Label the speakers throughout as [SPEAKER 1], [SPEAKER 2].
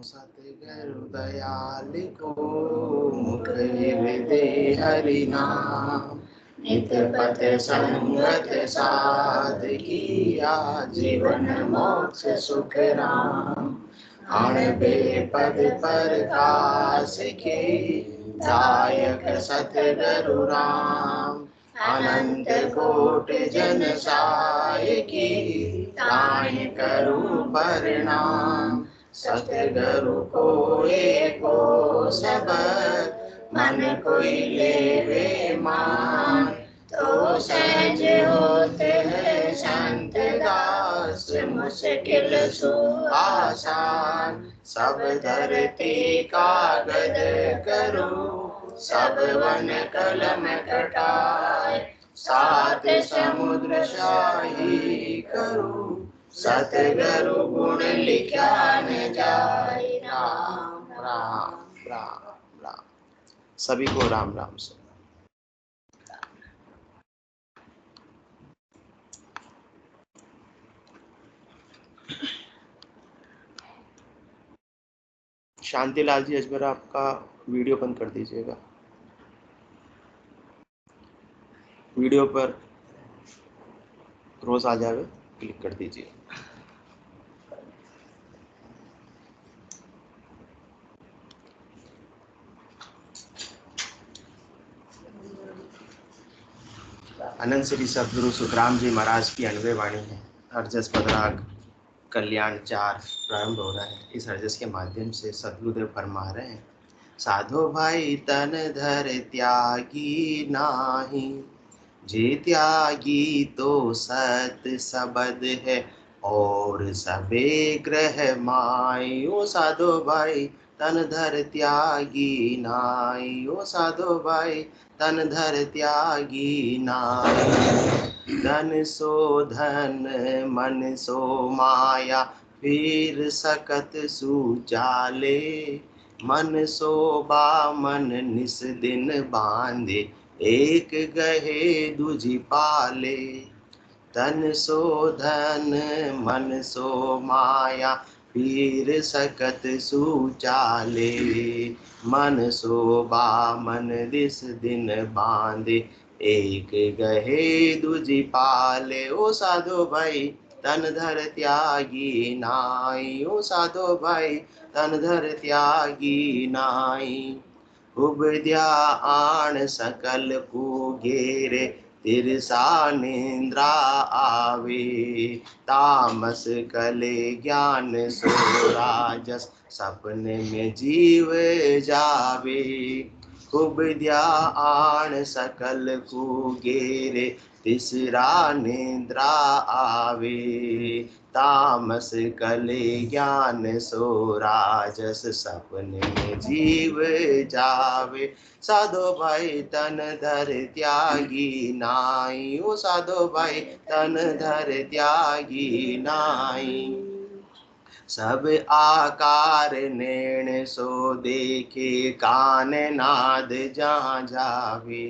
[SPEAKER 1] सतगुरु दयाल को मुख हृदय हरि नाम, नित पथ संगत साध किया जीवन मोक्ष सुख राम। आणबे पद प्रकाश के दायक सतगुरु राम, अनंत कोट जन साय की ताहि करूं प्रणाम। सतगुरु को एको सबद मन कोई लेवे मान, तो सहज होते हैं संत दास मुश्किल सु आसान। सब धरती कागज करो सब वन कलम कटाए, सात समुद्र शाही करो सतगुरु गुण लिखा न जाए। राम राम राम राम। सभी को राम राम से। शांतिलाल जी अजमेर, आपका वीडियो बंद कर दीजिएगा। वीडियो पर रोज आ जावे क्लिक कर दीजिए। अनंत श्री सदगुरु सुखराम जी महाराज की 90 वाणी है। हरजस पदराग कल्याण 4 प्रारंभ हो रहा है। इस हरजस के माध्यम से सदगुरुदेव फरमा रहे हैं, साधो भाई तन धर त्यागी नाही, जे त्यागी तो सत सबद है और सबे ग्रह माई। ओ साधो भाई तन धर त्यागी नाई, ओ साधो भाई तन धर त्यागी नाई। धन सो धन मन सो माया फिर सकत सुचाले, मन सो बामन निस दिन बांधे एक गहे दूजी पाले। धन सो धन मन सो माया फिर सकत सुचाले, मन सो बामन दिस दिन बांधे एक गहे दूजी पाले। ओ साधो भाई तन धर त्यागी नाई, ओ साधो भाई तन धर त्यागी नाई। उपद्या आण सकल को घेरे तिरसा निंद्रा आवे, तामस कले ज्ञान सो राजस सपने में जीव जावे। उपद्या आण सकल को घेरे तिसरा निंद्रा आवे, तामस कले ज्ञान सो राजस सपने में जीव जावे। साधो भाई तन धर त्यागी नाई, ओ साधो भाई तन धर त्यागी नाई। सब आकार नैण सो देखे कान नाद जहाँ जावे,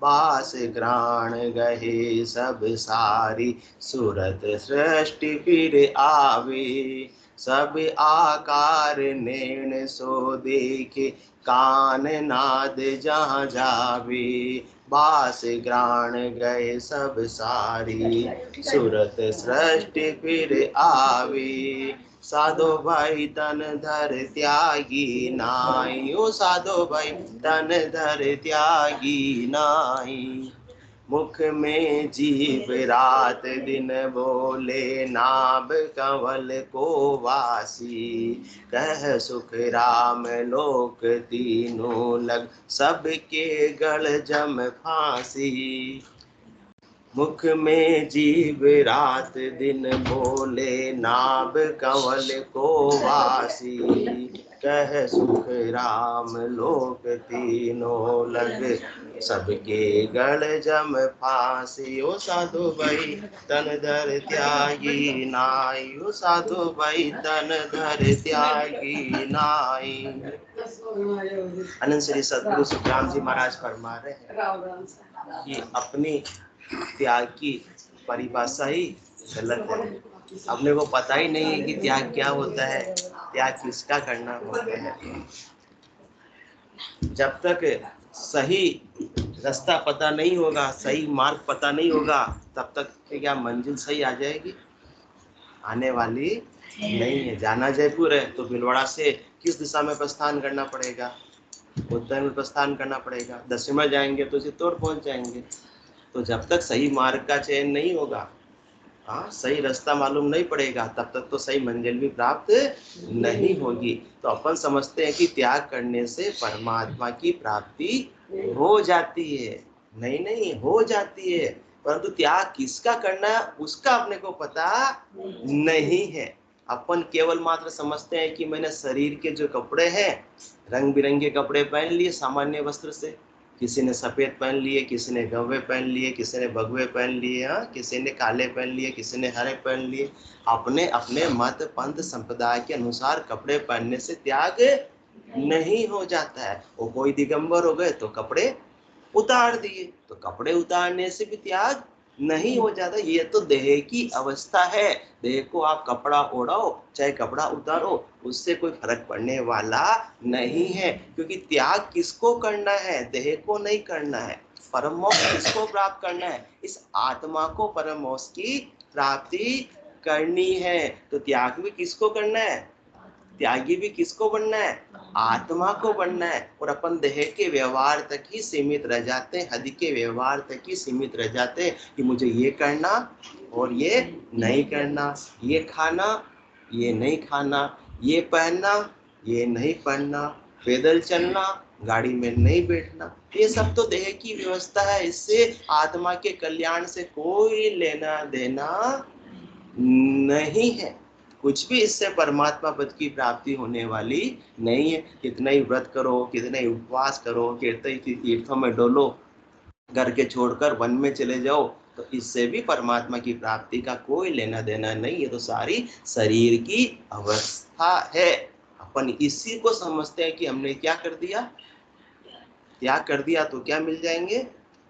[SPEAKER 1] बास ग्राण गहे सब सारी सूरत सृष्टि फिर आवे। सब आकार नैण सो देखे कान नाद जहाँ जावे, बास ग्राण गए सब सारी सूरत सृष्टि फिर आवे। साधो भाई तन धर त्यागी नाई, ओ साधो भाई तन धर त्यागी नाई। मुख में जीव रात दिन बोले नाभ कंवल को वासी, कह सुख राम लोक तीनों लग सबके गल जम फांसी। मुख में जीव रात दिन बोले नाभ कंवल को वासी, कह सुख राम लोक तीनों लग सबके गल जम फांसी। ओ साधु भाई तन धर त्यागी नाई, ओ साधु भाई तन धर त्यागी नाई। अनंत श्री सदगुरु सुखराम जी महाराज फरमा रहे हैं कि अपनी त्याग की परिभाषा ही गलत है। अपने को पता ही नहीं है कि त्याग क्या होता है, त्याग किसका करना होता है। जब तक सही रास्ता पता नहीं होगा, सही मार्ग पता नहीं होगा, तब तक क्या मंजिल सही आ जाएगी? आने वाली नहीं है। जाना जयपुर है तो भीलवाड़ा से किस दिशा में प्रस्थान करना पड़ेगा? उत्तर में प्रस्थान करना पड़ेगा। दक्षिण में जाएंगे तो चित्तौड़ पहुंच जाएंगे। तो जब तक सही मार्ग का चयन नहीं होगा, हाँ, सही रास्ता मालूम नहीं पड़ेगा, तब तक तो सही मंजिल भी प्राप्त नहीं होगी। तो अपन समझते हैं कि त्याग करने से परमात्मा की प्राप्ति हो जाती है। नहीं नहीं, हो जाती है, परंतु त्याग किसका करना है उसका अपने को पता नहीं है। अपन केवल मात्र समझते हैं कि मैंने शरीर के जो कपड़े हैं, रंग बिरंगे कपड़े पहन लिए सामान्य वस्त्र से, किसी ने सफेद पहन लिए, किसी ने गव्वे पहन लिए, किसी ने भगवे पहन लिए, हाँ, किसी ने काले पहन लिए, किसी ने हरे पहन लिए। अपने अपने मत पंथ संप्रदाय के अनुसार कपड़े पहनने से त्याग नहीं हो जाता है। वो कोई दिगंबर हो गए तो कपड़े उतार दिए, तो कपड़े उतारने से भी त्याग नहीं हो जाता। ये तो देह की अवस्था है। देह को आप कपड़ा ओढ़ाओ चाहे कपड़ा उतारो, उससे कोई फर्क पड़ने वाला नहीं है, क्योंकि त्याग किसको करना है? देह को नहीं करना है। परम मोक्ष किसको प्राप्त करना है? इस आत्मा को परम मोक्ष की प्राप्ति करनी है। तो त्याग भी किसको करना है? त्यागी भी किसको बनना है? आत्मा को बनना है। और अपन देह के व्यवहार तक ही सीमित रह जाते हैं, हद के व्यवहार तक ही सीमित रह जाते हैं कि मुझे ये करना और ये नहीं करना, ये खाना, ये नहीं खाना, ये पहनना, ये नहीं पहनना, पैदल चलना, गाड़ी में नहीं बैठना। ये सब तो देह की व्यवस्था है। इससे आत्मा के कल्याण से कोई लेना देना नहीं है। कुछ भी इससे परमात्मा पद की प्राप्ति होने वाली नहीं है। कितना ही व्रत करो, कितना ही उपवास करो, कितने ही तीर्थों में डोलो, घर के छोड़कर वन में चले जाओ, तो इससे भी परमात्मा की प्राप्ति का कोई लेना देना नहीं है। तो सारी शरीर की अवस्था है। अपन इसी को समझते हैं कि हमने क्या कर दिया? त्याग कर दिया तो क्या मिल जाएंगे?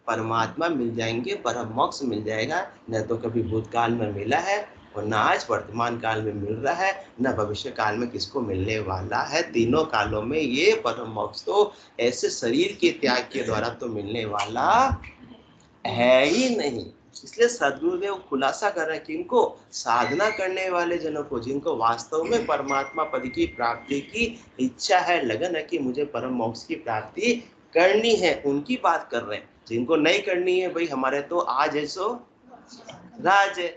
[SPEAKER 1] परमात्मा मिल जाएंगे, परम मोक्ष मिल जाएगा। न तो कभी भूतकाल में मिला है और न आज वर्तमान काल में मिल रहा है, न भविष्य काल में किसको मिलने वाला है। तीनों कालों में ये परम मोक्ष तो ऐसे शरीर के त्याग के द्वारा तो मिलने वाला है ही नहीं। इसलिए सद्गुरुदेव खुलासा कर रहे हैं कि इनको साधना करने वाले जनों को, जिनको वास्तव में परमात्मा पद की प्राप्ति की इच्छा है, लगन है कि मुझे परम मोक्ष की प्राप्ति करनी है, उनकी बात कर रहे हैं। जिनको नहीं करनी है, भाई हमारे तो आज है सो राज है,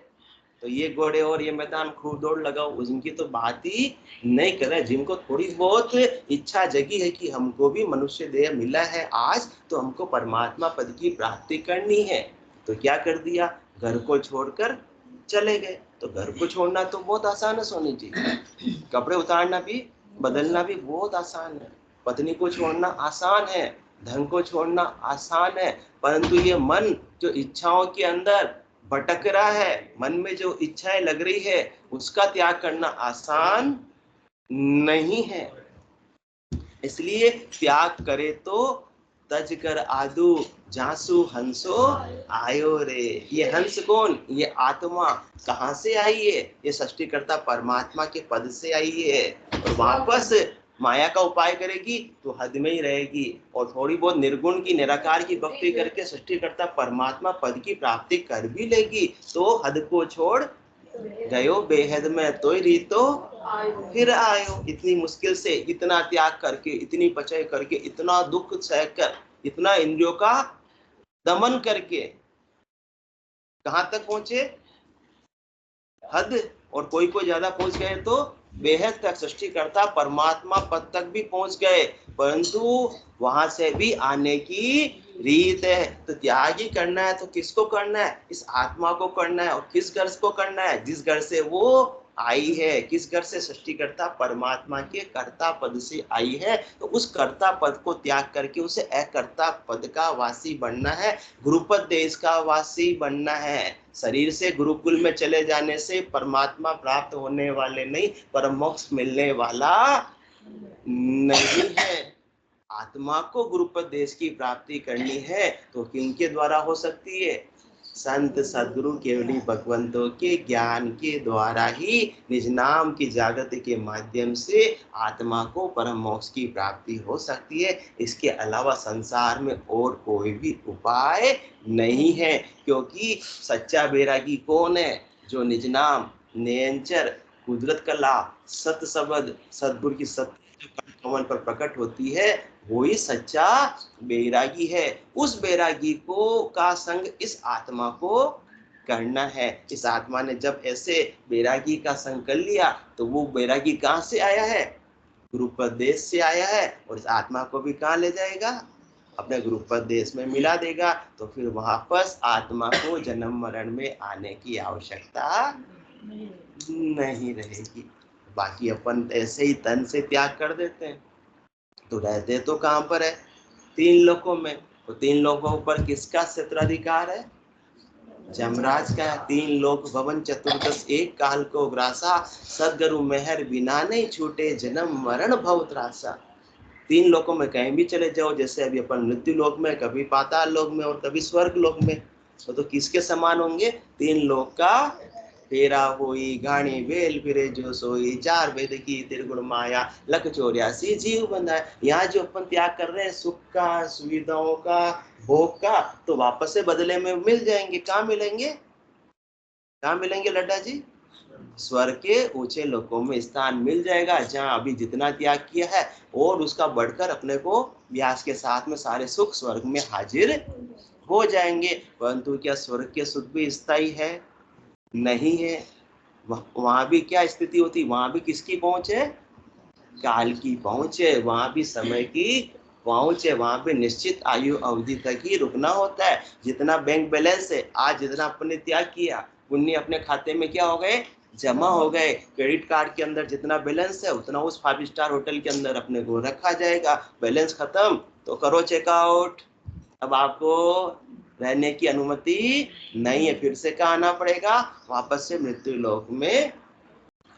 [SPEAKER 1] तो ये घोड़े और ये मैदान खूब दौड़ लगाओ, उनकी तो बात ही नहीं कर रहे। जिनको थोड़ी बहुत इच्छा जगी है कि हमको भी मनुष्य देह मिला है आज, तो हमको परमात्मा पद की प्राप्ति करनी है, तो क्या कर दिया? घर को छोड़कर चले गए। तो घर को छोड़ना तो बहुत आसान है सोनी जी, कपड़े उतारना भी बदलना भी बहुत आसान है, पत्नी को छोड़ना आसान है, धन को छोड़ना आसान है, परंतु ये मन जो इच्छाओं के अंदर भटक रहा है, मन में जो इच्छाएं लग रही है, उसका त्याग करना आसान नहीं है। इसलिए त्याग करे तो तज कर आदू जासु हंसो आयो रे। ये हंस कौन? ये आत्मा कहाँ से आई है? ये सृष्टिकर्ता परमात्मा के पद से आई है, और वापस माया का उपाय करेगी तो हद में ही रहेगी, और थोड़ी बहुत निर्गुण की निराकार की भक्ति करके सृष्टिकर्ता परमात्मा पद की प्राप्ति कर भी लेगी, तो हद को छोड़ गयो बेहद में तो रीतो फिर आयो। इतनी मुश्किल से, इतना त्याग करके, इतनी पचय करके, इतना दुख सहकर, इतना इंद्रियों का दमन करके कहां तक पहुंचे? हद। और कोई कोई ज्यादा पहुंच गए तो बेहद तक, सृष्टिकर्ता परमात्मा पद तक भी पहुंच गए, परंतु वहां से भी आने की रीत है। तो त्याग ही करना है तो किसको करना है? इस आत्मा को करना है। और किस घर को करना है? जिस घर से वो आई है। किस घर से? सृष्टिकर्ता परमात्मा के कर्ता पद से आई है। तो उस कर्ता पद को त्याग करके उसे अकर्ता पद का वासी बनना है, गुरुपद देश का वासी बनना है। शरीर से गुरुकुल में चले जाने से परमात्मा प्राप्त होने वाले नहीं, परम मोक्ष मिलने वाला नहीं है। आत्मा को गुरुपद देश की प्राप्ति करनी है तो किनके द्वारा हो सकती है? संत सद्गुरु केवली भगवंतों के ज्ञान के द्वारा ही निज नाम की जागृति के माध्यम से आत्मा को परम मोक्ष की प्राप्ति हो सकती है। इसके अलावा संसार में और कोई भी उपाय नहीं है, क्योंकि सच्चा बैरागी कौन है? जो निज नाम, नयनचर, कुदरत कला, सत्य शब्द, सद्गुरु की सत्य कमल पर प्रकट होती है, वो ही सच्चा बैरागी है। उस बैरागी को का संग इस आत्मा को करना है। इस आत्मा ने जब ऐसे बैरागी का संग कर लिया तो वो बैरागी कहाँ से आया है? गुरुपदेश से आया है। और इस आत्मा को भी कहाँ ले जाएगा? अपने गुरुपदेश में मिला देगा। तो फिर वापस आत्मा को जन्म मरण में आने की आवश्यकता नहीं रहेगी। बाकी अपन ऐसे ही तन से त्याग कर देते हैं तो रहते तो कहाँ पर है? 3 लोकों में। तो 3 लोकों पर किसका क्षेत्राधिकार है? जमराज का। 3 लोक भवन चतुर्दश एक काल को ग्रासा, सदगुरु मेहर बिना नहीं छूटे जन्म मरण भव त्रासा। 3 लोकों में कहीं भी चले जाओ, जैसे अभी अपन मृत्यु लोक में, कभी पाताल लोक में और कभी स्वर्ग लोक में, तो किसके समान होंगे? 3 लोक का फेरा होई, घाणी वेल फिरे जो सोई, 4 वेद की त्रिगुण माया, लख 84 जीव बंधाए। यहाँ जो अपन त्याग कर रहे हैं सुख का, सुविधाओं का, भोग का, तो वापस से बदले में मिल जाएंगे। कहाँ मिलेंगे? कहाँ मिलेंगे लड्डा जी? स्वर्ग के ऊंचे लोकों में स्थान मिल जाएगा, जहाँ अभी जितना त्याग किया है और उसका बढ़कर अपने को व्यास के साथ में सारे सुख स्वर्ग में हाजिर हो जाएंगे। परंतु क्या स्वर्ग के सुख भी स्थायी है? नहीं है। वहां भी क्या स्थिति होती? वहां भी किसकी पहुंच है? काल की पहुंच है। वहां भी समय की पहुंच है। वहां पे निश्चित आयु अवधि तक ही रुकना होता है। जितना बैंक बैलेंस है, आज जितना अपने त्याग किया, पुण्य अपने खाते में क्या हो गए? जमा हो गए। क्रेडिट कार्ड के अंदर जितना बैलेंस है उतना उस 5 स्टार होटल के अंदर अपने को रखा जाएगा। बैलेंस खत्म तो करो चेकआउट। अब आपको रहने की अनुमति नहीं है। फिर से कहाँ आना पड़ेगा? वापस से मृत्यु लोक में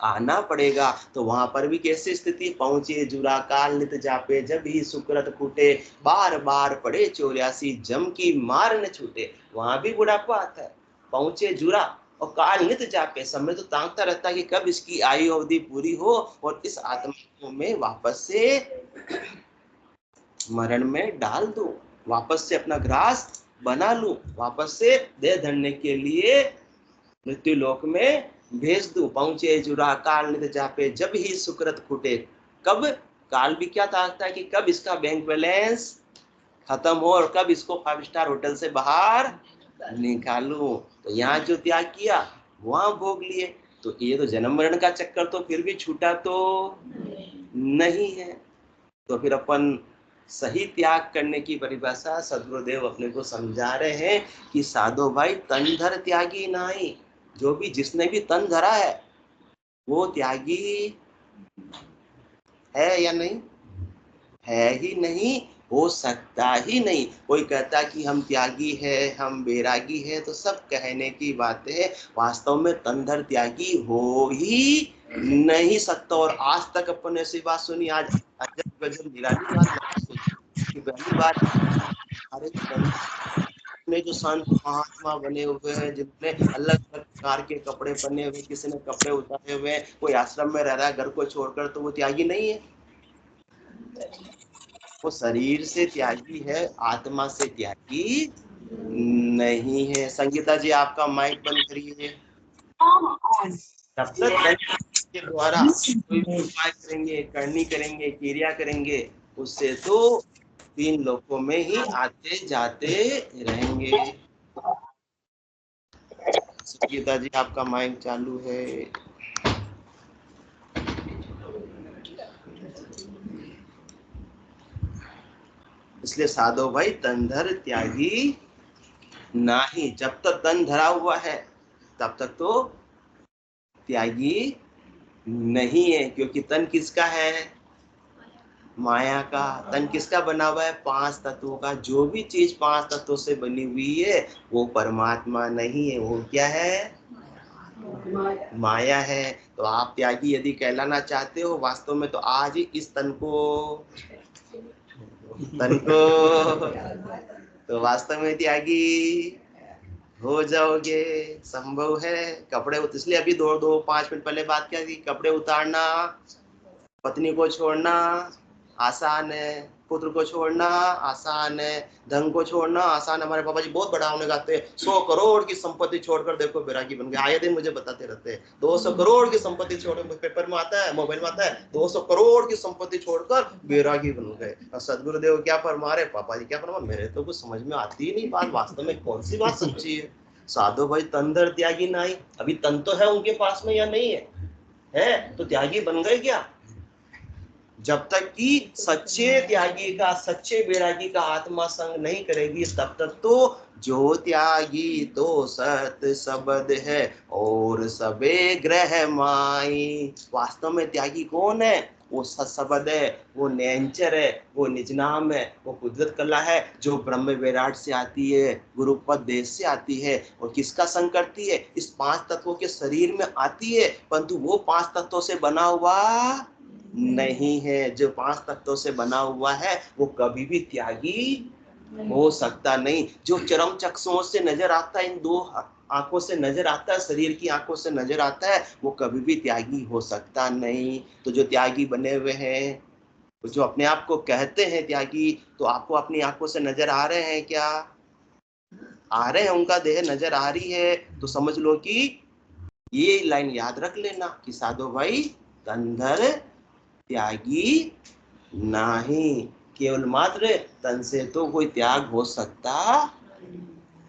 [SPEAKER 1] आना पड़ेगा। तो वहां पर भी कैसी स्थिति? पहुंचे जुरा काल नित जापे, जब ही सुकृत फूटे, बार बार पड़े 84 जम की मार न छूटे। वहां भी बुढ़ापा आता है। पहुंचे जुरा और काल नित जापे, समय तो तांगता रहता है कि कब इसकी आयु अवधि पूरी हो और इस आत्मा में वापस से मरण में डाल दूं, वापस से अपना ग्रास बना लूं, वापस से देह धरने के लिए मृत्यु लोक में भेज दूं। पहुंचे जुरा काल नित जापे, जब ही सुकृत फूटे। कब? काल भी क्या ताकता है कि कब इसका बैंक बैलेंस खत्म हो और कब इसको 5 स्टार होटल से बाहर निकालूं। तो यहाँ जो त्याग किया वहां भोग लिए। तो ये तो जन्म मरण का चक्कर तो फिर भी छूटा तो नहीं है। तो फिर अपन सही त्याग करने की परिभाषा सद्गुरुदेव अपने को समझा रहे हैं कि साधो भाई तन धर त्यागी नाई। जो भी जिसने भी तन धरा है वो त्यागी है या नहीं? है ही नहीं, हो सकता ही नहीं। कोई कहता कि हम त्यागी है, हम बैरागी है, तो सब कहने की बातें है। वास्तव में तंधर त्यागी हो ही नहीं सकता। और आज तक अपन ने ऐसी बात सुनी, आज अजब गजब निराली बात कि पहली बार हमारे में जो संत महात्मा बने हुए हैं, जिनने अलग अलग प्रकार के कपड़े पहने हुए, किसी ने कपड़े उतारे हुए, कोई आश्रम में रह रहा है घर को छोड़कर, तो वो त्यागी नहीं है। वो शरीर से त्यागी है, आत्मा से त्यागी नहीं है। संगीता जी आपका माइक बंद करिए। जब तक के द्वारा कोई भी उपाय करेंगे, करनी करेंगे, क्रिया करेंगे, उससे तो 3 लोकों में ही आते जाते रहेंगे। संगीता जी आपका माइक चालू है। इसलिए साधो भाई तन-धर त्यागी नाही। जब तक तन धरा हुआ है तब तक तो त्यागी नहीं है। क्योंकि तन किसका है? माया का। तन किसका बना हुआ है? 5 तत्वों का। जो भी चीज 5 तत्वों से बनी हुई है वो परमात्मा नहीं है। वो क्या है? माया है। तो आप त्यागी यदि कहलाना चाहते हो, वास्तव में तो आज ही इस तन को तो वास्तव में त्यागी हो जाओगे, संभव है। कपड़े इसलिए अभी 5 मिनट पहले बात किया कि कपड़े उतारना, पत्नी को छोड़ना आसान है, पुत्र को छोड़ना आसान है, धन को छोड़ना आसान है। हमारे पापा जी बहुत बड़ा होने गाते हैं, 100 करोड़ की संपत्ति छोड़कर देखो बैरागी बन गए। आए दिन मुझे बताते रहते हैं 200 करोड़ की संपत्ति छोड़, पेपर में आता है, मोबाइल में आता है, 200 करोड़ की संपत्ति छोड़कर बैरागी बन गए। और सदगुरुदेव क्या फरमा रहे, पापा जी क्या फरमा, मेरे तो कुछ समझ में आती ही नहीं बात, वास्तव में कौन सी बात सच्ची है। साधो भाई तंदर त्यागी नहीं, अभी तन तो है उनके पास में या नहीं है तो त्यागी बन गए क्या? जब तक कि सच्चे त्यागी का, सच्चे बैरागी का आत्मा संग नहीं करेगी तब तक तो जो त्यागी तो सत शब्द है और सबे ग्रह माई। वास्तव में त्यागी कौन है? वो सत शब्द है, वो नेचर है, वो निज नाम है, वो कुदरत कला है जो ब्रह्म विराट से आती है, गुरुपद देश से आती है। और किसका संग करती है? इस 5 तत्वों के शरीर में आती है, परंतु वो 5 तत्वों से बना हुआ नहीं है। जो 5 तत्वों से बना हुआ है वो कभी भी त्यागी हो सकता नहीं। जो चरम चक्षुओं से नजर आता है, इन 2 आंखों से नजर आता है, शरीर की आंखों से नजर आता है, वो कभी भी त्यागी हो सकता नहीं। तो जो त्यागी बने हुए हैं, जो अपने आप को कहते हैं त्यागी, तो आपको अपनी आंखों से नजर आ रहे हैं क्या? आ रहे हैं, उनका देह नजर आ रही है तो समझ लो कि ये लाइन याद रख लेना कि साधो भाई कंधर त्यागी नहीं। केवल मात्र तन से तो कोई त्याग हो सकता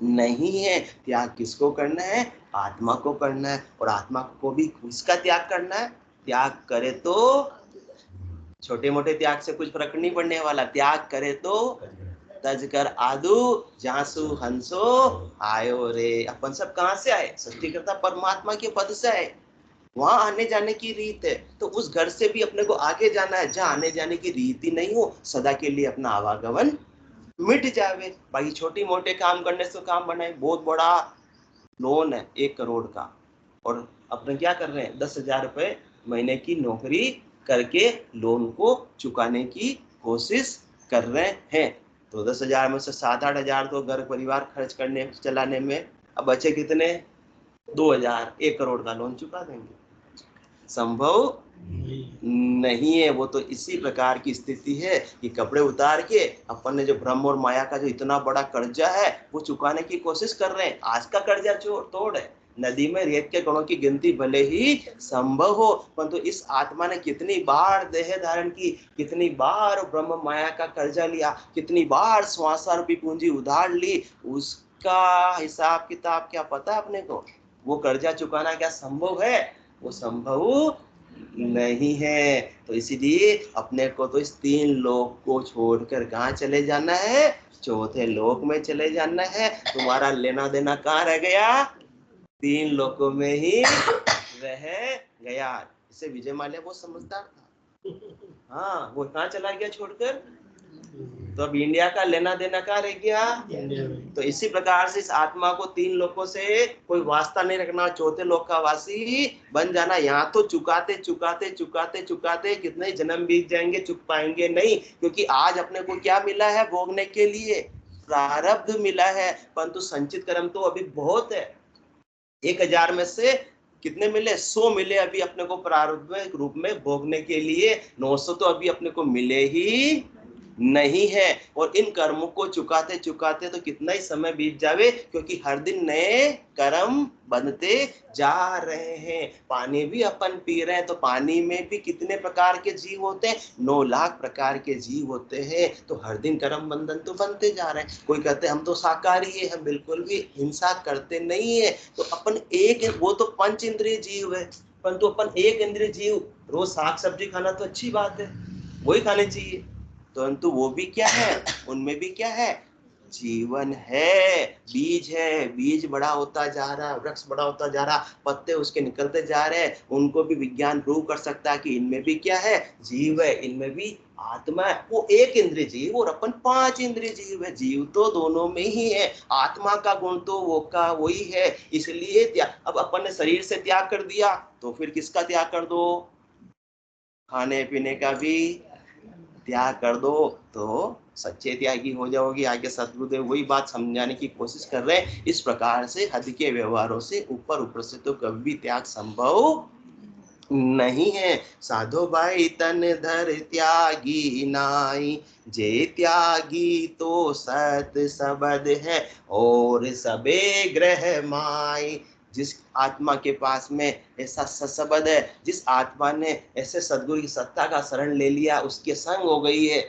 [SPEAKER 1] नहीं है। त्याग किसको करना है? आत्मा को करना है। और आत्मा को भी किसका त्याग करना है? त्याग करे तो छोटे मोटे त्याग से कुछ फर्क नहीं पड़ने वाला, त्याग करे तो तज कर आदू जासु हंसो आयो रे। अपन सब कहां से आए? सृष्टिकर्ता परमात्मा के पद से आए। वहां आने जाने की रीत है, तो उस घर से भी अपने को आगे जाना है जहाँ आने जाने की रीत ही नहीं हो, सदा के लिए अपना आवागमन मिट जावे। बाकी छोटी मोटे काम करने से काम बनाए। बहुत बड़ा लोन है 1 करोड़ का, और अपने क्या कर रहे हैं, 10,000 रुपए महीने की नौकरी करके लोन को चुकाने की कोशिश कर रहे हैं। तो 10,000 में से 7-8 हजार तो घर परिवार खर्च करने चलाने में, अब बचे कितने? 2,000। 1 करोड़ का लोन चुका देंगे? संभव नहीं है। वो तो इसी प्रकार की स्थिति है कि कपड़े उतार के अपन ने जो ब्रह्म और माया का जो इतना बड़ा कर्जा है वो चुकाने की कोशिश कर रहे हैं। आज का कर्जा तोड़ है। नदी में रेत के कणों की गिनती भले ही संभव हो, परंतु इस आत्मा ने कितनी बार देह धारण की, कितनी बार ब्रह्म माया का कर्जा लिया, कितनी बार श्वासा रूपी पूंजी उधार ली, उसका हिसाब किताब क्या पता अपने को? वो कर्जा चुकाना क्या संभव है? वो संभव नहीं है। तो इसीलिए अपने को तो इस 3 लोक को छोड़कर कहाँ चले जाना है? चौथे लोक में चले जाना है। तुम्हारा लेना देना कहाँ रह गया? 3 लोकों में ही रह गया। इसे विजय माल्या बहुत समझदार था। हाँ, वो कहाँ चला गया छोड़कर? तो अब इंडिया का लेना देना कहाँ रह गया? तो इसी प्रकार से इस आत्मा को 3 लोकों से कोई वास्ता नहीं रखना, चौथे लोक का वासी बन जाना। यहाँ तो चुकाते चुकाते चुकाते चुकाते कितने जन्म बीत जाएंगे, चुक पाएंगे नहीं। क्योंकि आज अपने को क्या मिला है भोगने के लिए? प्रारब्ध मिला है, परंतु संचित कर्म तो अभी बहुत है। 1,000 में से कितने मिले? 100 मिले अभी अपने को प्रारब्ध में रूप में भोगने के लिए। 900 तो अभी अपने को मिले ही नहीं है। और इन कर्मों को चुकाते चुकाते तो कितना ही समय बीत जावे, क्योंकि हर दिन नए कर्म बनते जा रहे हैं। पानी भी अपन पी रहे हैं, तो पानी में भी कितने प्रकार के जीव होते हैं? 9 लाख प्रकार के जीव होते हैं। तो हर दिन कर्म बंधन तो बनते जा रहे हैं। कोई कहते हैं हम तो शाकाहारी है, हम बिल्कुल भी हिंसा करते नहीं है। तो अपन एक, वो तो पंच इंद्रिय जीव है, परंतु अपन एक इंद्रिय जीव, रोज साग सब्जी खाना तो अच्छी बात है, वही खाने चाहिए। परंतु वो भी क्या है? उनमें भी क्या है? जीवन है, बीज है। बीज बड़ा होता जा रहा, वृक्ष बड़ा होता जा रहा, पत्ते उसके निकलते जा रहे हैं। उनको भी विज्ञान प्रूव कर सकता है कि इनमें भी क्या है? जीव है, इनमें भी आत्मा है। वो एक इंद्रिय जीव और अपन 5 इंद्रिय जीव है। जीव तो दोनों में ही है, आत्मा का गुण तो वो का वही है। इसलिए अब अपन ने शरीर से त्याग कर दिया, तो फिर किसका त्याग कर दो? खाने पीने का भी त्याग कर दो तो सच्चे त्यागी हो जाओगे। आगे सतगुरुदेव वही बात समझाने की कोशिश कर रहे हैं। इस प्रकार से हद के व्यवहारों से ऊपर से तो कभी भी त्याग संभव नहीं है। साधो भाई तन धर त्यागी नाई, जे त्यागी तो सत सबद है और सबे ग्रह माई। जिस आत्मा के पास में ऐसा सत्सबद है, जिस आत्मा ने ऐसे सदगुरु की सत्ता का शरण ले लिया, उसके संग हो गई है,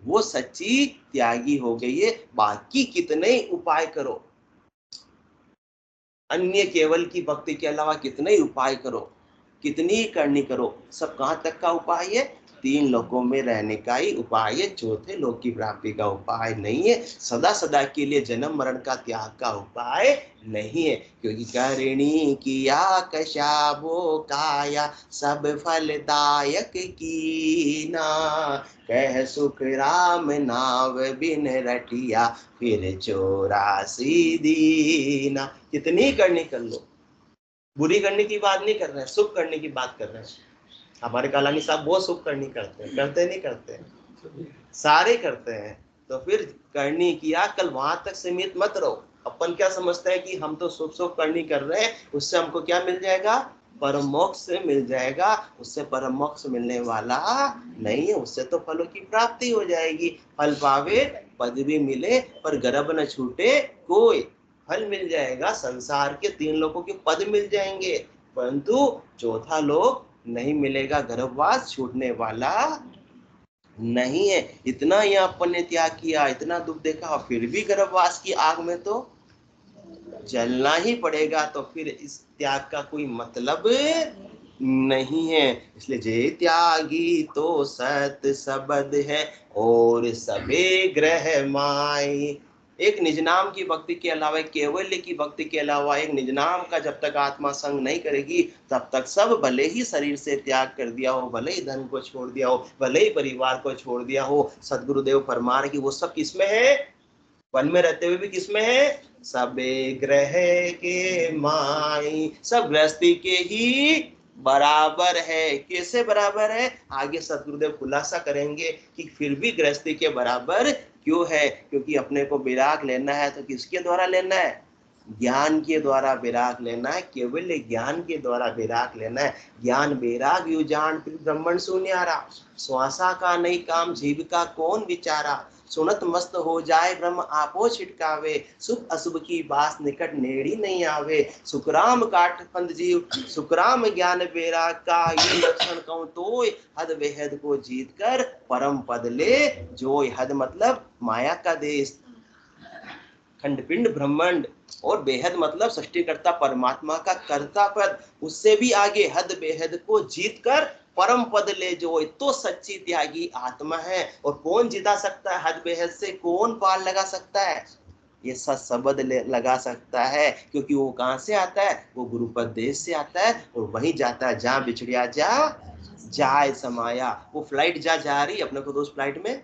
[SPEAKER 1] वो सच्ची त्यागी हो गई है। बाकी कितने उपाय करो, अन्य केवल की भक्ति के अलावा कितने ही उपाय करो, कितनी करनी करो, सब कहाँ तक का उपाय है? 3 लोकों में रहने का ही उपाय है, चौथे लोक की प्राप्ति का उपाय नहीं है। सदा सदा के लिए जन्म मरण का त्याग का उपाय नहीं है। क्योंकि करणी किया कशाबो काया, सब फलदायक कीना। कह सुख राम नाव बिन रटिया, फिर 84 दीना। कितनी करनी कर लो, बुरी करने की बात नहीं कर रहे हैं, सुख करने की बात कर रहे हैं। हमारे कालानी साहब बहुत सुख करनी करते हैं, करते नहीं करते हैं, सारे करते हैं। तो फिर करनी किया कल वहां तक सीमित मत रहो। अपन क्या समझते हैं कि हम तो सुख सुख करनी कर रहे हैं, उससे हमको क्या मिल जाएगा? परम मोक्ष मिल जाएगा। उससे परम मोक्ष मिलने वाला नहीं है, उससे तो फलों की प्राप्ति हो जाएगी। फल पावे पद भी मिले, पर गर्भ न छूटे कोई। फल मिल जाएगा, संसार के 3 लोगों के पद मिल जाएंगे, परंतु चौथा लोक नहीं मिलेगा, गर्भवास छूटने वाला नहीं है। इतना ही अपन ने त्याग किया, इतना दुख देखा, और फिर भी गर्भवास की आग में तो जलना ही पड़ेगा। तो फिर इस त्याग का कोई मतलब नहीं है। इसलिए जे त्यागी तो सत सबद है और सबे ग्रह माई। एक निज नाम की भक्ति के अलावा, केवल्य की भक्ति के अलावा, एक निज नाम का जब तक आत्मा संग नहीं करेगी, तब तक सब भले ही शरीर से त्याग कर दिया हो, भले ही धन को छोड़ दिया हो, भले ही परिवार को छोड़ दिया हो, सदगुरुदेव फरमा रहे कि वो सब किसमें है? वन में रहते हुए भी किसमें है? सबे ग्रह के माई। सब गृहस्थी के ही बराबर है। कैसे बराबर है? आगे सतगुरुदेव खुलासा करेंगे कि फिर भी गृहस्थी के बराबर क्यों है। क्योंकि अपने को विराग लेना है तो किसके द्वारा लेना है? ज्ञान के द्वारा विराग लेना है, केवल ज्ञान के द्वारा विराग लेना है। ज्ञान विराग यू जान फिर ब्रह्मण शून्यारा, श्वासा का नहीं काम जीव का कौन विचारा। सुनत मस्त हो जाए ब्रह्म आपो छिटकावे, शुभ अशुभ की बास निकट नेड़ी नहीं आवे। सुखराम काट फंद जीव, सुखराम ज्ञान बेरा का, ये लक्षण कहूं तो हद बेहद को जीत कर परम पद ले जोय। हद मतलब माया का देश, खंडपिंड ब्रह्मांड, और बेहद मतलब सृष्टिकर्ता परमात्मा का कर्ता पद। उससे भी आगे हद बेहद को जीत कर परम पद ले जो, तो सच्ची त्यागी आत्मा है। और कौन जिता सकता है हद बेहद से? कौन पार लगा सकता है? ये सत शब्द लगा सकता है। क्योंकि वो कहां से आता है? वो गुरुपदेश से आता है, और वहीं जाता है जहां बिछड़िया जा जाए समाया। वो फ्लाइट जा रही, अपने को तो उस फ्लाइट में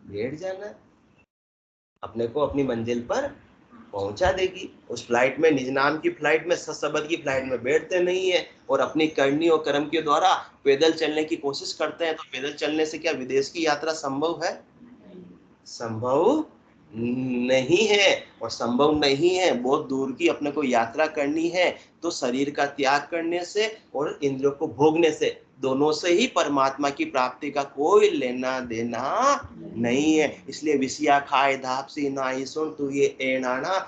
[SPEAKER 1] बैठ जाना है, अपने को अपनी मंजिल पर पहुंचा देगी। उस फ्लाइट में, निज नाम की फ्लाइट में, सत्सबद की फ्लाइट में बैठते नहीं है, और अपनी करनी और कर्म के द्वारा पैदल चलने की कोशिश करते हैं। तो पैदल चलने से क्या विदेश की यात्रा संभव है? संभव नहीं है। और संभव नहीं है, बहुत दूर की अपने को यात्रा करनी है, तो शरीर का त्याग करने से और इंद्रियों को भोगने से, दोनों से ही परमात्मा की प्राप्ति का कोई लेना देना नहीं है। इसलिए विषया खाए धापसी नाई सुन तू ये एणाना,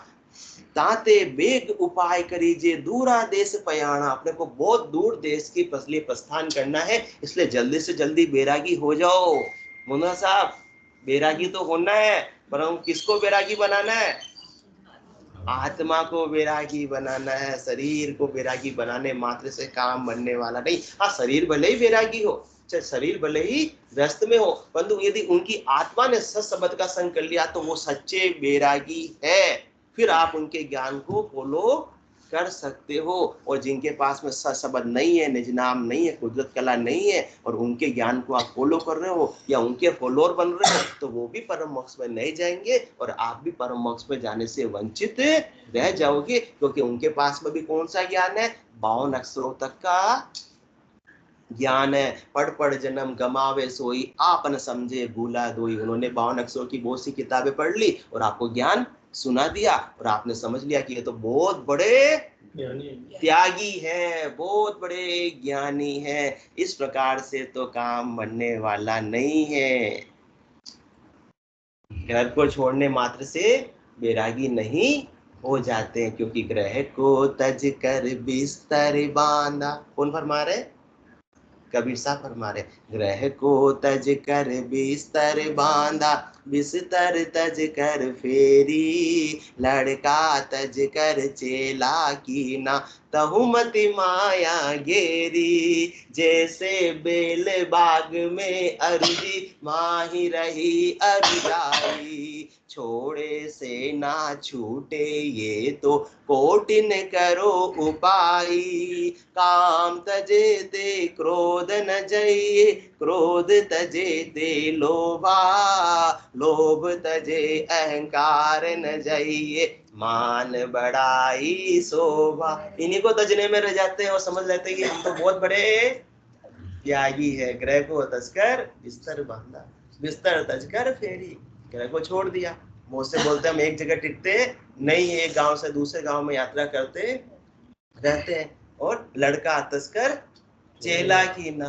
[SPEAKER 1] ताते बेग उपाय करीजे दूरा देश पयाना। अपने को बहुत दूर देश की फसली प्रस्थान करना है, इसलिए जल्दी से जल्दी बैरागी हो जाओ। मुन्ना साहब, बैरागी तो होना है, पर हम किसको बैरागी बनाना है? आत्मा को बैरागी बनाना है। शरीर को बैरागी बनाने मात्र से काम बनने वाला नहीं। हाँ, शरीर भले ही बैरागी हो, चाहे शरीर भले ही व्यस्त में हो, परंतु यदि उनकी आत्मा ने सत्सबद का संग कर लिया तो वो सच्चे बैरागी है। फिर आप उनके ज्ञान को फॉलो कर सकते हो। और जिनके पास में सत्सबद नहीं है, निज नाम नहीं है, कुदरत कला नहीं है, और उनके ज्ञान को आप फॉलो कर रहे हो या उनके फॉलोअर बन रहे हो, तो वो भी परम मोक्ष में नहीं जाएंगे, और आप भी परम मोक्ष में जाने से वंचित रह जाओगे। क्योंकि उनके पास में भी कौन सा ज्ञान है? 52 अक्षरों तक का ज्ञान है, पढ़ पढ़ जन्म गमावे सोई, आपन समझे भूला दोई। उन्होंने 52 अक्षरों की बहुत सी किताबें पढ़ ली और आपको ज्ञान सुना दिया और आपने समझ लिया कि ये तो बहुत बड़े त्यागी है, बहुत बड़े ज्ञानी है। इस प्रकार से तो काम बनने वाला नहीं है। घर को छोड़ने मात्र से बैरागी नहीं हो जाते हैं, क्योंकि ग्रह को तज कर बिस्तर बांधा। कौन फरमा रहे? कबीर साहब फरमा रहे, ग्रह को तज कर बिस्तर बांधा, बिस्तर तज कर फेरी, लड़का तज कर चेला कीना, तहुमति माया गेरी। जैसे बेल बाग में अरुजी, माही रही अरुजाई, छोड़े से ना छूटे ये तो कोटिन करो उपाय। काम तजे ते क्रोध न जइए, क्रोध तजे ते लोभा, लोभ तजे अहंकार न जइए, मान बड़ाई शोभा। इन्हीं को तजने में रह जाते हैं और समझ लेते हैं कि हम तो बहुत बड़े त्यागी है। ग्रह को तजकर बिस्तर बांधा, बिस्तर तजकर फेरी, ग्रह को छोड़ दिया। मुंह से बोलते हम एक जगह टिकते नहीं, एक गांव से दूसरे गांव में यात्रा करते रहते हैं। और लड़का तस्कर चेला की ना,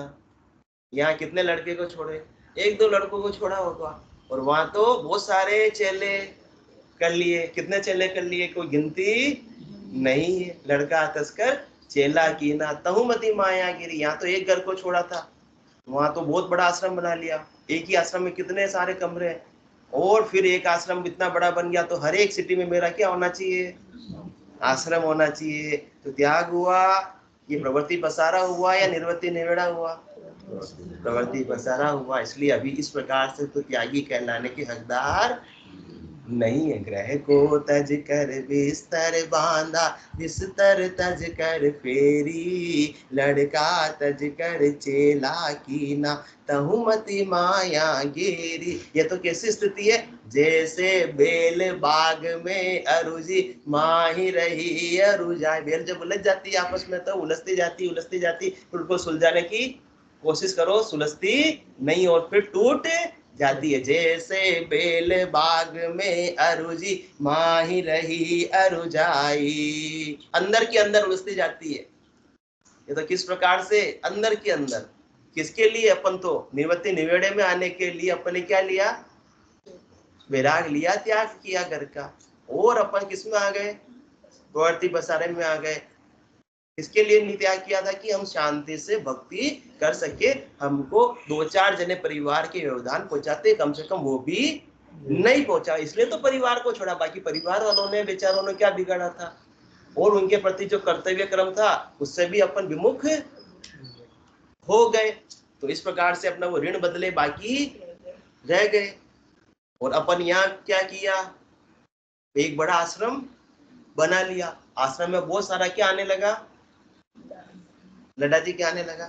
[SPEAKER 1] यहाँ कितने लड़के को छोड़े? एक दो लड़कों को छोड़ा होगा, और वहां तो बहुत सारे चेले कर लिए। कितने चेले कर लिए? कोई गिनती नहीं है। लड़का तस्कर चेला की ना, तहुमति माया गिरी। यहाँ तो एक घर को छोड़ा था, वहां तो बहुत बड़ा आश्रम बना लिया। एक ही आश्रम में कितने सारे कमरे हैं, और फिर एक आश्रम इतना बड़ा बन गया तो हर एक सिटी में मेरा क्या होना चाहिए? आश्रम होना चाहिए। तो त्याग हुआ, ये प्रवृत्ति पसारा हुआ या निर्वृत्ति निवेड़ा हुआ? प्रवृत्ति पसारा हुआ। इसलिए अभी इस प्रकार से तो त्यागी कहलाने के हकदार नहीं है। ग्रह को तज कर बिस्तर बांधा, बिस्तर तज कर फेरी, लड़का तज कर चेला कीना, तहुमति माया गेरी। ये तो कैसी स्थिति है? जैसे बेल बाग में अरुजी, माही रही अरुजाई। बेल जब उलझ जाती है आपस में तो उलझती जाती, फिर उनको सुलझाने की कोशिश करो, सुलझती नहीं और फिर टूट जाती है। जैसे बेल बाग में अरुजी, माही रही अरुजाई। अंदर के अंदर उलझती जाती है। ये तो किस प्रकार से? अंदर के अंदर। किसके लिए? अपन तो निवृत्ति निवेड़े में आने के लिए अपन ने क्या लिया? वैराग लिया, त्याग किया घर का। और अपन किस में आ गए? प्रवृत्ति पसारे में आ गए। इसके लिए त्याग किया था कि हम शांति से भक्ति कर सके। हमको 2-4 जने परिवार के योगदान पहुंचाते, कम से कम वो भी नहीं पहुंचा, इसलिए तो परिवार को छोड़ा। बाकी परिवार वालों ने, बेचारों ने क्या बिगाड़ा था? और उनके प्रति जो कर्तव्य क्रम था उससे भी अपन विमुख हो गए। तो इस प्रकार से अपना वो ऋण बदले बाकी रह गए। और अपन यहाँ क्या किया? एक बड़ा आश्रम बना लिया। आश्रम में बहुत सारा क्या आने लगा? लड्डा जी क्या आने लगा?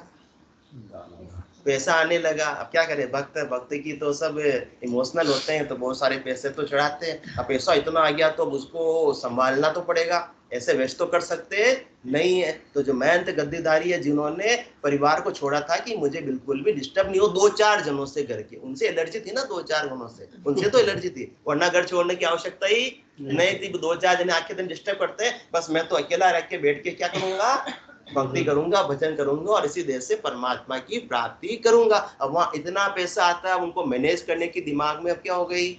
[SPEAKER 1] पैसा आने लगा। अब क्या करें, भक्त की तो सब इमोशनल होते हैं, तो बहुत सारे पैसे तो चढ़ाते हैं। अब पैसा इतना आ गया तो उसको संभालना तो पड़ेगा, ऐसे वेस्ट तो कर सकते नहीं है। तो जो मेहनत गद्दीदारी है, जिन्होंने परिवार को छोड़ा था कि मुझे बिल्कुल भी डिस्टर्ब नहीं हो 2-4 जनों से, घर के, उनसे एलर्जी थी ना, 2-4 जनों से, उनसे तो एलर्जी थी, वरना घर छोड़ने की आवश्यकता ही नहीं थी। 2-4 जने आके दिन डिस्टर्ब करते हैं, बस मैं तो अकेला रह के बैठ के क्या करूंगा? भक्ति करूंगा, भजन करूंगा और इसी देह से परमात्मा की प्राप्ति करूंगा। अब वहां इतना पैसा आता है, उनको मैनेज करने की दिमाग में अब क्या हो गई?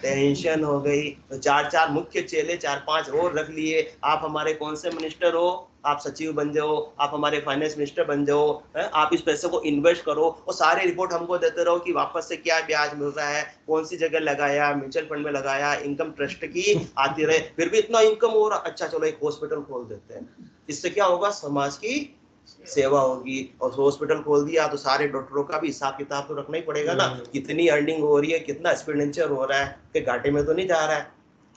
[SPEAKER 1] टेंशन हो गई। तो 4-4 मुख्य चेले 4-5 और रख लिए। आप हमारे कौन से मिनिस्टर हो? आप सचिव बन जाओ, आप हमारे फाइनेंस मिनिस्टर बन जाओ, आप इस पैसे को इन्वेस्ट करो और सारे रिपोर्ट हमको देते रहो कि वापस से क्या ब्याज मिल रहा है, कौन सी जगह लगाया, म्यूचुअल फंड में लगाया, इनकम ट्रस्ट की आती रहे। फिर भी इतना इनकम हो रहा, अच्छा चलो एक हॉस्पिटल खोल देते हैं, इससे क्या होगा? समाज की सेवा होगी। और हॉस्पिटल खोल दिया तो सारे डॉक्टरों का भी हिसाब किताब तो रखना ही पड़ेगा ना, कितनी अर्निंग हो रही है, कितना एक्सपेंडिचर हो रहा है, कि घाटे में तो नहीं जा रहा है।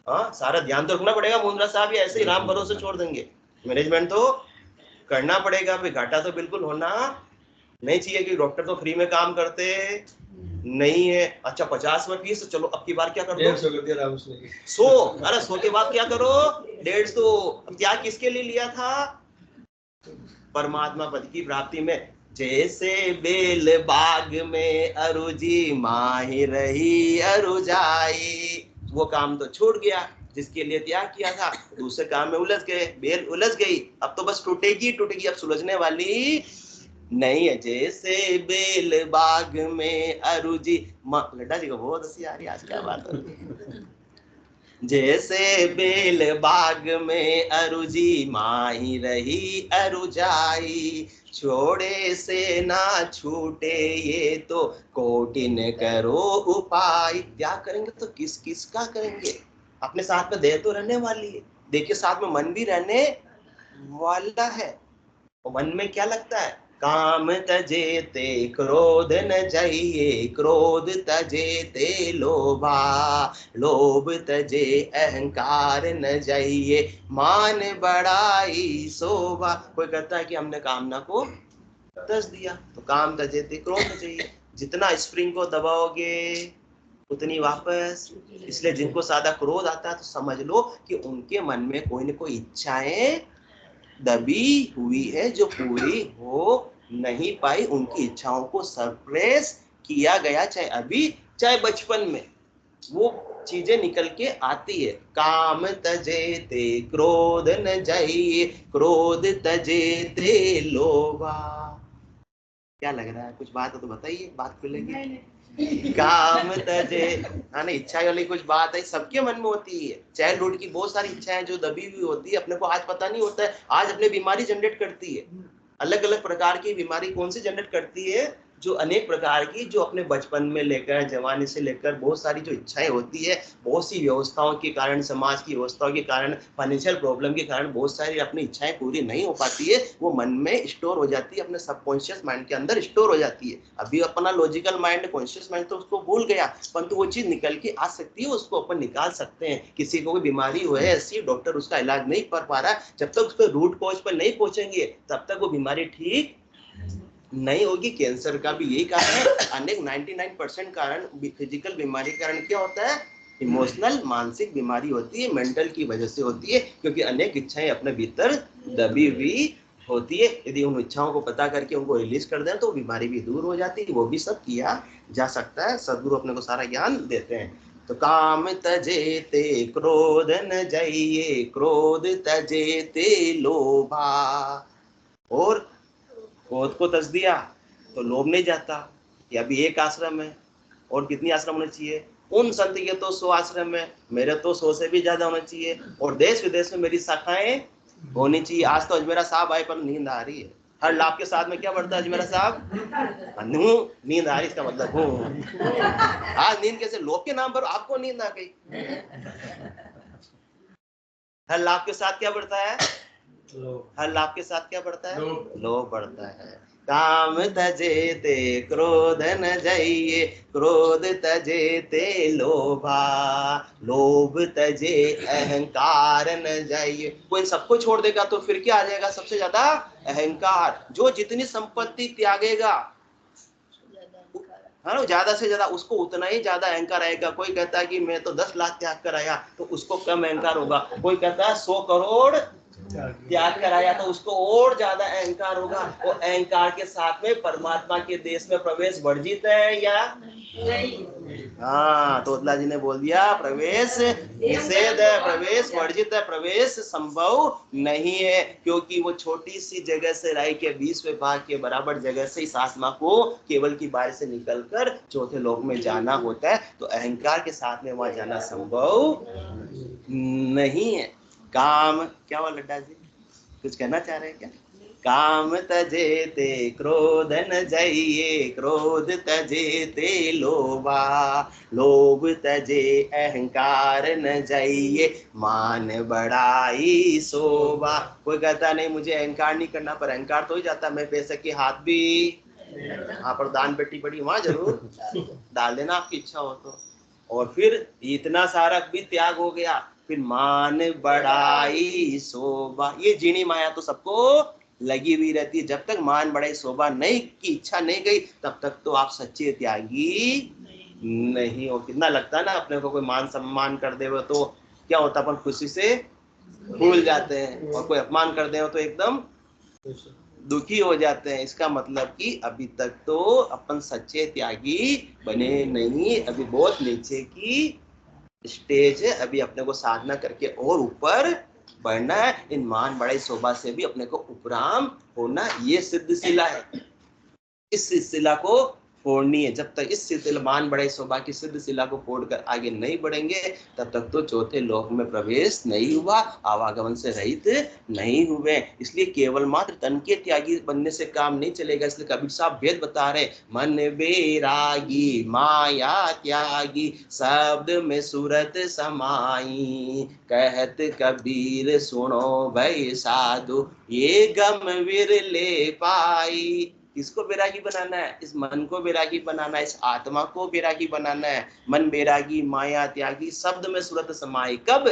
[SPEAKER 1] हाँ, सारा ध्यान तो रखना पड़ेगा। मुंद्रा साहब ऐसे ही राम भरोसे छोड़ देंगे? मैनेजमेंट तो करना पड़ेगा। भाई घाटा तो बिल्कुल होना नहीं चाहिए कि डॉक्टर तो फ्री में काम करते नहीं है। अच्छा 50 में फीस, चलो अब की बार क्या कर दो 100। अरे 100 के बाद क्या करो? 150। त्याग किसके लिए लिया था? परमात्मा पद की प्राप्ति में। जैसे बेल बाग में अरुजी माही रही अरुजाई, वो काम तो छूट गया जिसके लिए त्याग किया था, दूसरे काम में उलझ गए, बेल उलझ गई, अब तो बस टूटेगी टूटेगी, अब सुलझने वाली नहीं है। जैसे बेल बाग में अरुजी लड्डा जी को बहुत हंसी आ रही आज, क्या बात हो रही। जैसे बेल बाग में अरुजी माही रही अरुजाई, छोड़े से ना छूटे ये तो कोटिन करो उपाय। क्या करेंगे तो किस किस का करेंगे, अपने साथ में देह तो रहने वाली है, देखिए साथ में मन भी रहने वाला है। और मन में क्या लगता है, काम तजे ते क्रोध न जाइए, क्रोध तजे ते लोभा, लोभ तजे अहंकार न जाइए, मान बड़ाई शोभा। कोई कहता है कि हमने कामना को तज दिया, तो काम तजे ते क्रोध न जाइए, जितना स्प्रिंग को दबाओगे उतनी वापस। इसलिए जिनको ज्यादा क्रोध आता है तो समझ लो कि उनके मन में कोई न कोई इच्छाएं दबी हुई है जो पूरी हो नहीं पाई, उनकी इच्छाओं को सरप्रेस किया गया, चाहे अभी चाहे बचपन में, वो चीजें निकल के आती है। काम तजे ते क्रोध न जाइए, क्रोध तजे ते लोभा। क्या लग रहा है, कुछ बात हो तो बताइए, बात खुलेगी। काम तजे, हाँ नहीं, इच्छा वाली कुछ बात है, सबके मन में होती है। चाइल्डहुड की बहुत सारी इच्छाएं जो दबी हुई होती है, अपने को आज पता नहीं होता है, आज अपने बीमारी जनरेट करती है। अलग अलग प्रकार की बीमारी कौन सी जनरेट करती है, जो अनेक प्रकार की, जो अपने बचपन में लेकर जवानी से लेकर बहुत सारी जो इच्छाएं होती है, बहुत सी व्यवस्थाओं के कारण, समाज की व्यवस्थाओं के कारण, फाइनेंशियल प्रॉब्लम के कारण बहुत सारी अपनी इच्छाएं पूरी नहीं हो पाती है, वो मन में स्टोर हो जाती है, अपने सबकॉन्शियस माइंड के अंदर स्टोर हो जाती है। अभी अपना लॉजिकल माइंड, कॉन्शियस माइंड तो उसको भूल गया, परंतु वो चीज निकल के आ सकती है, उसको अपन निकाल सकते हैं। किसी को कोई बीमारी हो है ऐसी, डॉक्टर उसका इलाज नहीं कर पा रहा, जब तक उस पर रूट कॉज पर नहीं पहुंचेंगे तब तक वो बीमारी ठीक नहीं होगी। कैंसर का भी यही कारण है, अनेक 99% कारण फिजिकल बीमारी कारण क्या होता है, इमोशनल, मानसिक बीमारी होती है, मेंटल की वजह से होती है, क्योंकि अनेक इच्छाएं अपने भीतर दबी हुई होती है। यदि उन इच्छाओं को पता करके उनको रिलीज कर दें तो बीमारी भी दूर हो जाती है, वो भी सब किया जा सकता है। सदगुरु अपने को सारा ज्ञान देते हैं। तो काम तजे ते क्रोध न जाइए, क्रोध तजे ते लोभा, और क्रोध को तज दिया तो लोभ नहीं जाता। ये अभी एक आश्रम है, और कितनी आश्रम होने चाहिए, उन संत के तो 100 आश्रम है, मेरे तो 100 से भी ज्यादा होने चाहिए, और देश विदेश में मेरी शाखाएं होनी चाहिए। आज तो अजमेरा साहब आए पर नींद आ रही है, हर लाभ के साथ में क्या बढ़ता है अजमेरा साहब, नींद आ रही, इसका मतलब आज नींद कैसे, लोभ के नाम पर आपको नींद आ गई। हर लाभ के साथ क्या बढ़ता है, हर लाभ के साथ क्या बढ़ता है, लोभ बढ़ता है। काम तजे ते क्रोध न जाइए, क्रोध तजे ते लोभा, लोभ तजे अहंकार न जाइए। कोई सबको छोड़ देगा तो फिर क्या आ जाएगा, सबसे ज्यादा अहंकार। जो जितनी संपत्ति त्यागेगा, हाँ, ज्यादा से ज्यादा उसको उतना ही ज्यादा अहंकार आएगा। कोई कहता है कि मैं तो 10 लाख त्याग कर आया, तो उसको कम अहंकार होगा। कोई कहता है 100 करोड़ त्याग कर आया, तो उसको और ज्यादा अहंकार होगा। और अहंकार के साथ में परमात्मा के देश में प्रवेश वर्जित है या हाँ, तो अदला जी ने बोल दिया प्रवेश निषेध है, प्रवेश वर्जित है, प्रवेश संभव नहीं है, क्योंकि वो छोटी सी जगह से राय के 20वें भाग के बराबर जगह से इस आत्मा को केवल की बाहर से निकलकर चौथे लोक में जाना होता है। तो अहंकार के साथ में वहां जाना संभव नहीं है। काम क्या हुआ लड्डा जी, कुछ कहना चाह रहे हैं क्या? काम तजे ते क्रोध न जाइए, क्रोध तजे ते लोभा, लोभ तजे अहंकार न जाइए, मान बड़ाई शोभा। कोई कहता नहीं मुझे अहंकार नहीं करना, पर अहंकार तो ही जाता, मैं पैसे के हाथ भी, वहां पर दान पेटी पड़ी, वहां जरूर डाल देना आपकी इच्छा हो तो। और फिर इतना सारा भी त्याग हो गया, फिर मान बड़ाई शोभा। ये जीनी माया तो सबको लगी हुई रहती है। जब तक मान बड़ाई शोभा नहीं की इच्छा नहीं गई, तब तक तो आप सच्चे त्यागी नहीं हो। कितना लगता है ना अपने को, कोई मान सम्मान कर दे तो क्या होता, अपन खुशी से भूल जाते हैं, और कोई अपमान कर दे तो एकदम दुखी हो जाते हैं। इसका मतलब कि अभी तक तो अपन सच्चे त्यागी बने नहीं, अभी बहुत नीचे की स्टेज है। अभी अपने को साधना करके और ऊपर बढ़ना है। इन मान बड़ाई शोभा से भी अपने को उपराम होना, ये सिद्धशिला है। इस सिलसिला को फोड़नी है। जब तक इस सिलसिला मान बड़े शोभा की सिद्धशिला को फोड़कर आगे नहीं बढ़ेंगे, तब तक तो चौथे लोक में प्रवेश नहीं हुआ, आवागमन से रहित नहीं हुए। इसलिए केवल मात्र तन के त्यागी बनने से काम नहीं चलेगा। इसलिए कबीर साहब वेद बता रहे, मन बैरागी माया त्यागी शब्द में सूरत समाई, कहत कबीर सुनो भई साधु ये गम विरले पाई। किसको बैरागी बनाना है? इस मन को बैरागी बनाना है, इस आत्मा को बैरागी बनाना है। मन बैरागी माया त्यागी शब्द में सूरत समाई। कब?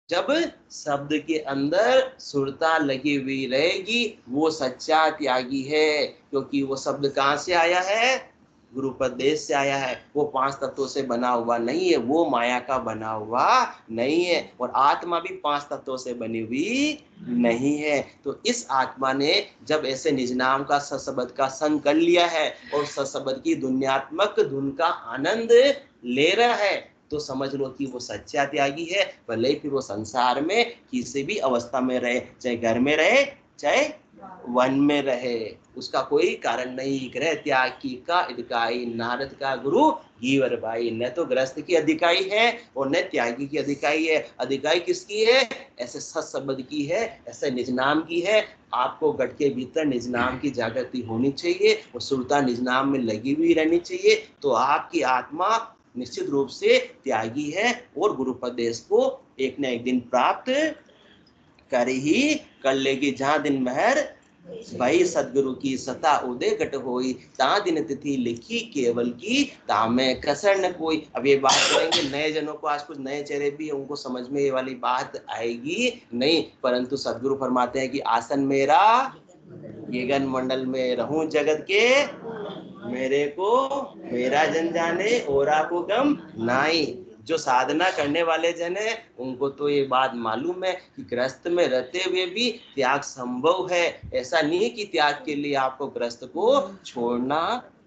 [SPEAKER 1] जब शब्द के अंदर सुरता लगी हुई रहेगी, वो सच्चा त्यागी है। क्योंकि वो शब्द कहाँ से आया है? गुरुपदेश से आया है। वो 5 तत्वों से बना हुआ नहीं है, वो माया का बना हुआ नहीं है। और आत्मा भी 5 तत्वों से बनी हुई नहीं है। तो इस आत्मा ने जब ऐसे निज नाम का सशब्द का संग कर लिया है और सशब्द की दुनियात्मक धुन का आनंद ले रहा है, तो समझ लो कि वो सच्चा त्यागी है। भले ही फिर वो संसार में किसी भी अवस्था में रहे, चाहे घर में रहे चाहे वन में रहे, उसका कोई कारण नहीं। ग्रह त्याग की का अधिकारी नारद का गुरु गीवर भाई। न तो ग्रस्त की अधिकारी है और न त्यागी की अधिकारी है। अधिकारी किसकी है? ऐसे सत्संबंध की है, ऐसे निज नाम की है। आपको गट के भीतर निज नाम की जागृति होनी चाहिए और सुरता निज नाम में लगी हुई रहनी चाहिए। तो आपकी आत्मा निश्चित रूप से त्यागी है और गुरुपदेश को एक न एक दिन प्राप्त कर ही कर लेगी। जहाँ दिन महर भाई सदगुरु की सता उदय घट होई, ता दिन तिथि लिखी केवल की, ता में कसर न कोई। अब ये बात करेंगे नए जनों को, आज कुछ नए चेहरे भी उनको समझ में ये वाली बात आएगी नहीं, परंतु सदगुरु फरमाते हैं कि आसन मेरा गगन मंडल में रहूं जगत के, मेरे को मेरा जन जाने और आपको गम नाई। जो साधना करने वाले जन है उनको तो ये बात मालूम है कि ग्रस्त में रहते हुए भी त्याग संभव है। ऐसा नहीं कि त्याग के लिए आपको ग्रस्त को छोड़ना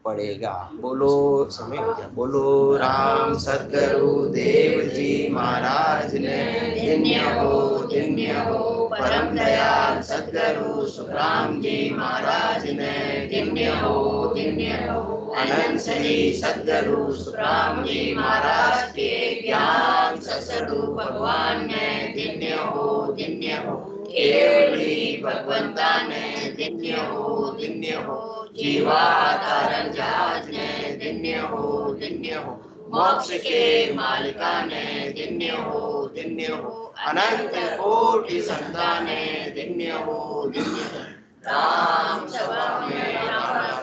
[SPEAKER 1] पड़ेगा। बोलो समय हो गया। बोलो राम सतगुरु देव जी महाराज ने धन्य हो परम दयाल सतगुरु सुखराम जी महाराज ने धन्य हो अनंत श्री सतगुरु सुखराम जी महाराज के ज्ञान सतस्वरूप भगवान ने धन्य हो केवली भगवंता ने धन्य हो जीवाधारण जहाज ने धन्य हो मोक्ष के मालिका ने धन्य हो अनंत कोटि संता ने धन्य हो राम सभा में राम